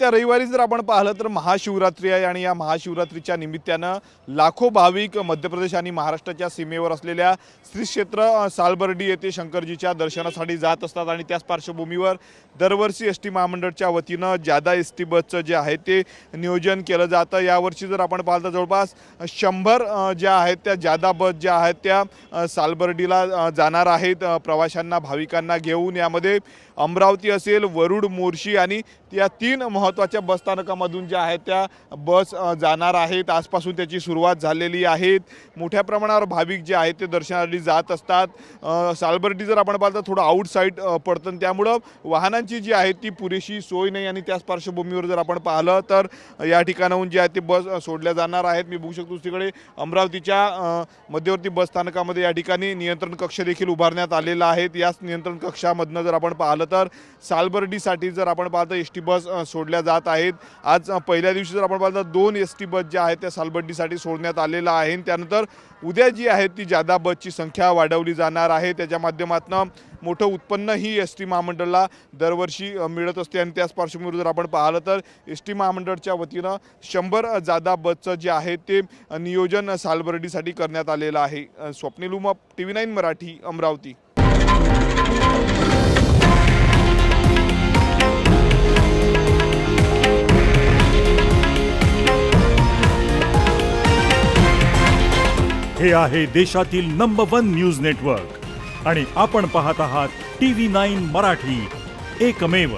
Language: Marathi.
येत्या रविवारी जर आपण पाहिलं तर महाशिवरात्री आहे आणि या महाशिवरात्रीच्या निमित्तानं लाखो भाविक मध्य प्रदेश आणि महाराष्ट्राच्या सीमेवर असलेल्या श्री क्षेत्र सालबर्डी येथे शंकरजीच्या दर्शनासाठी जात असतात आणि त्याच पार्श्वभूमीवर दरवर्षी एस टी महामंडळाच्या वतीनं जादा एस टी बसचं जे आहे ते नियोजन केलं जातं। यावर्षी जर आपण पाहिलं तर जवळपास 100 ज्या आहेत त्या जादा बस ज्या आहेत त्या सालबर्डीला जाणार आहेत प्रवाशांना भाविकांना घेऊन। यामध्ये अमरावती असेल, वरुड, मोर्शी आणि या 3 महत्त्वाच्या बसस्थानकामधून ज्या आहेत त्या बस जाणार आहेत। आजपासून त्याची सुरुवात झालेली आहे। मोठ्या प्रमाणावर भाविक जे आहेत ते दर्शनासाठी जात असतात। सालबर्डी जर आपण पाहिलं तर थोडं आउटसाइड पडतं, त्यामुळं वाहनांची जी आहे ती पुरेशी सोय नाही आणि त्याच पार्श्वभूमीवर जर आपण पाहिलं तर या ठिकाणाहून जे आहे ते बस सोडल्या जाणार आहेत। मी बघू शकतो तिकडे अमरावतीच्या मध्यवर्ती बसस्थानकामध्ये या ठिकाणी नियंत्रण कक्ष देखील उभारण्यात आलेला आहे। याच नियंत्रण कक्षामधनं जर आपण पाहिलं तर सालबर्डीसाठी जर आपण पाहतो एस टी बस सोडल्या जात आहेत। आज पहिल्या दिवशी जर आपण पाहिलं तर 2 एस टी बस ज्या आहेत त्या सालबर्डीसाठी सोडण्यात आलेल्या आहेत। त्यानंतर उद्या जी आहे ती जादा बसची संख्या वाढवली जाणार आहे। त्याच्या माध्यमातून मोठं उत्पन्न ही एस टी महामंडळाला दरवर्षी मिळत असते आणि त्याच पार्श्वभूमीवर जर आपण पाहिलं तर एस टी महामंडळाच्या वतीनं 100 जादा बसचं जे आहे ते नियोजन सालबर्डीसाठी करण्यात आलेलं आहे। स्वप्नील उमाप, TV9 मराठी, अमरावती। हे आहे देशातील नंबर 1 न्यूज नेटवर्क आणि आपण पाहत आहात TV9 मराठी, एकमेव।